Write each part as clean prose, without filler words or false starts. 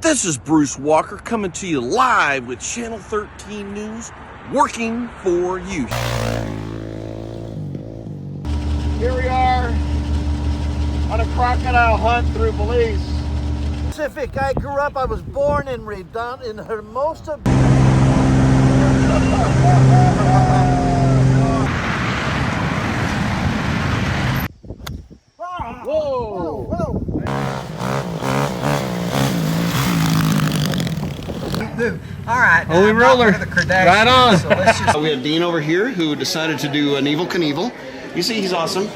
This is Bruce Walker coming to you live with Channel 13 News, working for you. Here we are on a crocodile hunt through Belize. Pacific. I grew up, I was born in Hermosa. Whoa! Whoa. All right. Holy roller. Right on. So let's just... We have Dean over here who decided to do an Evel Knievel. You see, he's awesome.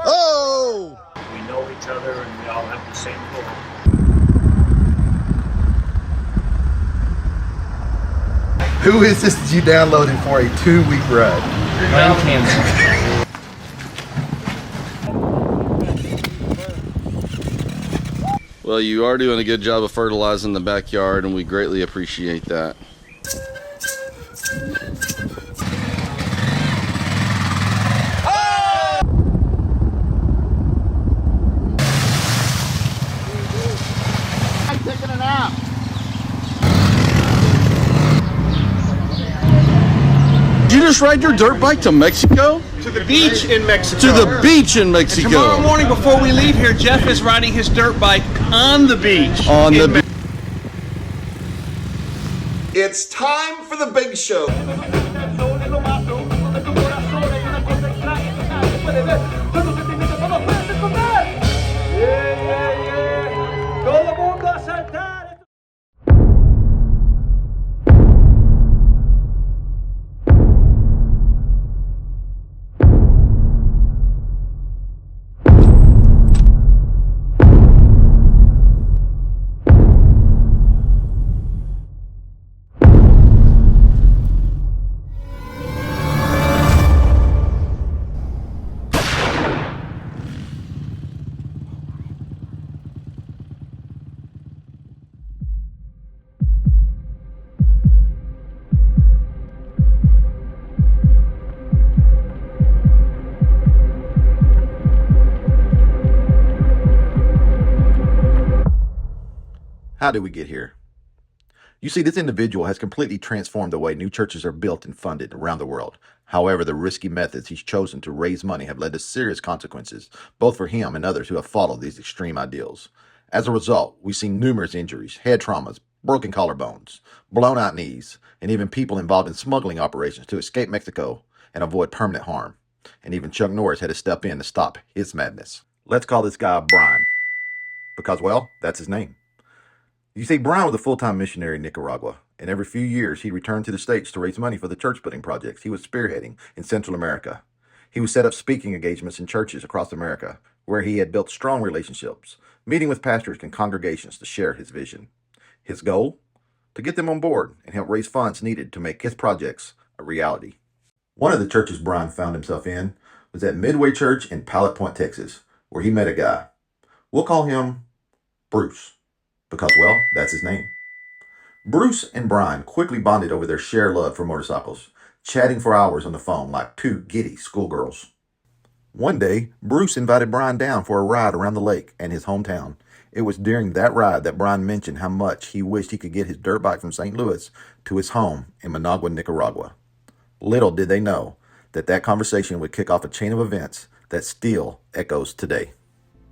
Oh! We know each other and we all have the same goal. Who is this that you downloaded for a 2-week ride? Well, you are doing a good job of fertilizing the backyard, and we greatly appreciate that. I'm taking a nap. Did you just ride your dirt bike to Mexico? To the beach in Mexico. To the beach in And Mexico. tomorrow morning before we leave here, Jeff is riding his dirt bike on the beach. On the beach. It's time for the big show. How did we get here? You see, this individual has completely transformed the way new churches are built and funded around the world. However, the risky methods he's chosen to raise money have led to serious consequences, both for him and others who have followed these extreme ideals. As a result, we've seen numerous injuries, head traumas, broken collarbones, blown out knees, and even people involved in smuggling operations to escape Mexico and avoid permanent harm. And even Chuck Norris had to step in to stop his madness. Let's call this guy Brian, because, well, that's his name. You see, Brian was a full-time missionary in Nicaragua, and every few years he'd return to the States to raise money for the church-building projects he was spearheading in Central America. He would set up speaking engagements in churches across America, where he had built strong relationships, meeting with pastors and congregations to share his vision. His goal? To get them on board and help raise funds needed to make his projects a reality. One of the churches Brian found himself in was at Midway Church in Pilot Point, Texas, where he met a guy. We'll call him Bruce. Because, well, that's his name. Bruce and Brian quickly bonded over their shared love for motorcycles, chatting for hours on the phone like two giddy schoolgirls. One day, Bruce invited Brian down for a ride around the lake and his hometown. It was during that ride that Brian mentioned how much he wished he could get his dirt bike from St. Louis to his home in Managua, Nicaragua. Little did they know that conversation would kick off a chain of events that still echoes today.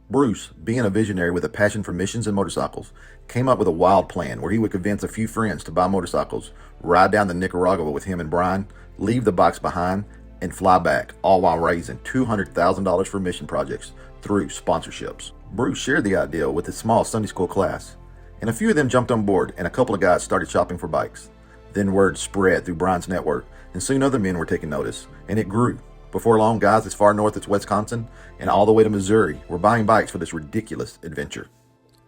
Bruce, being a visionary with a passion for missions and motorcycles, came up with a wild plan where he would convince a few friends to buy motorcycles, ride down to Nicaragua with him and Brian, leave the bikes behind, and fly back, all while raising $200,000 for mission projects through sponsorships. Bruce shared the idea with his small Sunday school class, and a few of them jumped on board, and a couple of guys started shopping for bikes. Then word spread through Brian's network, and soon other men were taking notice, and it grew. Before long, guys as far north as Wisconsin and all the way to Missouri were buying bikes for this ridiculous adventure.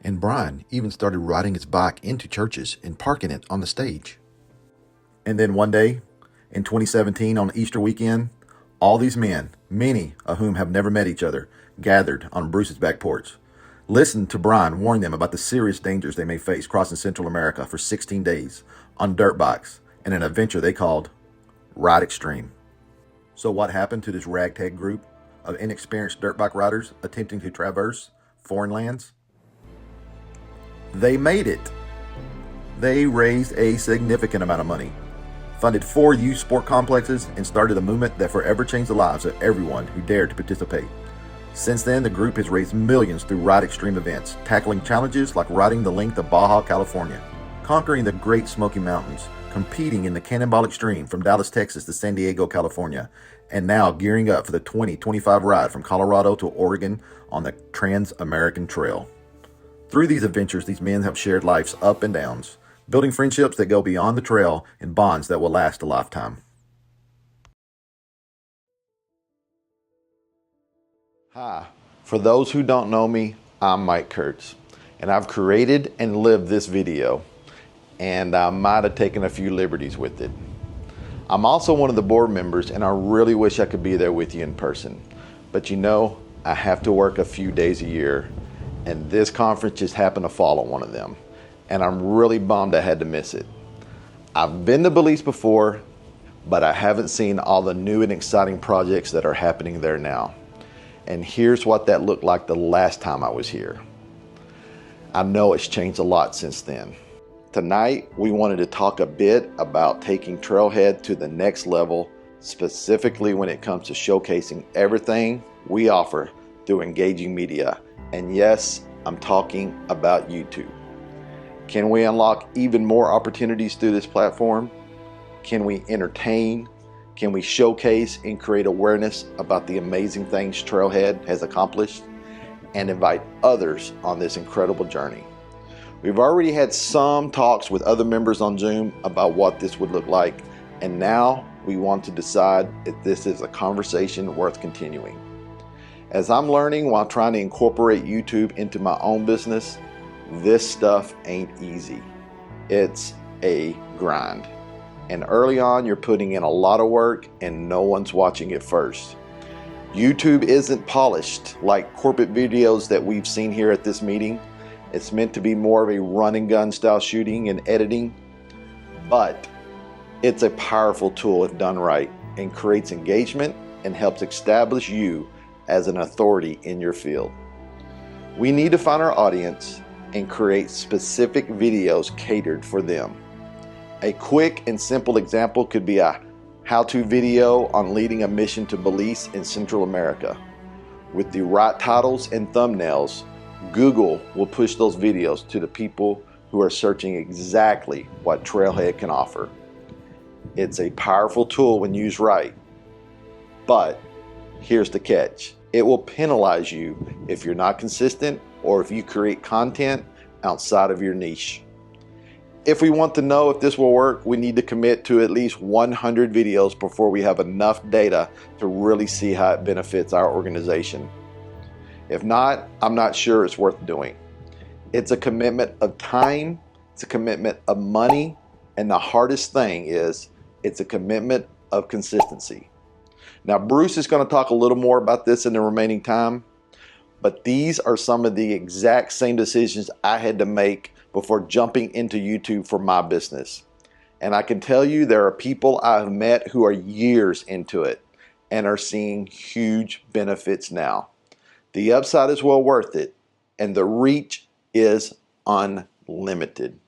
And Brian even started riding his bike into churches and parking it on the stage. And then one day, in 2017 on Easter weekend, all these men, many of whom have never met each other, gathered on Bruce's back porch. Listened to Brian warn them about the serious dangers they may face crossing Central America for 16 days on dirt bikes in an adventure they called Ride Extreme. So what happened to this ragtag group of inexperienced dirt bike riders attempting to traverse foreign lands? They made it. They raised a significant amount of money, funded 4 youth sport complexes, and started a movement that forever changed the lives of everyone who dared to participate. Since then, the group has raised millions through Ride Extreme events, tackling challenges like riding the length of Baja California, conquering the Great Smoky Mountains, competing in the Cannonball Extreme from Dallas, Texas to San Diego, California, and now gearing up for the 2025 ride from Colorado to Oregon on the Trans-American Trail. Through these adventures, these men have shared life's up and downs, building friendships that go beyond the trail and bonds that will last a lifetime. Hi, for those who don't know me, I'm Mike Kurtz, and I've created and lived this video, and I might have taken a few liberties with it. I'm also one of the board members, and I really wish I could be there with you in person. But you know, I have to work a few days a year, and this conference just happened to fall on one of them, and I'm really bummed I had to miss it. I've been to Belize before, but I haven't seen all the new and exciting projects that are happening there now. And here's what that looked like the last time I was here. I know it's changed a lot since then. Tonight, we wanted to talk a bit about taking Trailhead to the next level, specifically when it comes to showcasing everything we offer through engaging media. And yes, I'm talking about YouTube. Can we unlock even more opportunities through this platform? Can we entertain? Can we showcase and create awareness about the amazing things Trailhead has accomplished and invite others on this incredible journey? We've already had some talks with other members on Zoom about what this would look like, and now we want to decide if this is a conversation worth continuing. As I'm learning while trying to incorporate YouTube into my own business, this stuff ain't easy. It's a grind. And early on, you're putting in a lot of work and no one's watching it first. YouTube isn't polished like corporate videos that we've seen here at this meeting. It's meant to be more of a run and gun style shooting and editing, but it's a powerful tool if done right and creates engagement and helps establish you as an authority in your field. We need to find our audience and create specific videos catered for them. A quick and simple example could be a how-to video on leading a mission to Belize in Central America. With the right titles and thumbnails, Google will push those videos to the people who are searching exactly what Trailhead can offer. It's a powerful tool when used right, but here's the catch. It will penalize you if you're not consistent or if you create content outside of your niche. If we want to know if this will work, we need to commit to at least 100 videos before we have enough data to really see how it benefits our organization. If not, I'm not sure it's worth doing. It's a commitment of time, it's a commitment of money, and the hardest thing is it's a commitment of consistency. Now, Bruce is going to talk a little more about this in the remaining time, but these are some of the exact same decisions I had to make before jumping into YouTube for my business. And I can tell you there are people I've met who are years into it and are seeing huge benefits now. The upside is well worth it, and the reach is unlimited.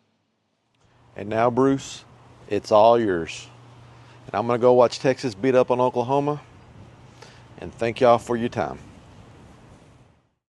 And now, Bruce, it's all yours. And I'm going to go watch Texas beat up on Oklahoma, and thank y'all for your time.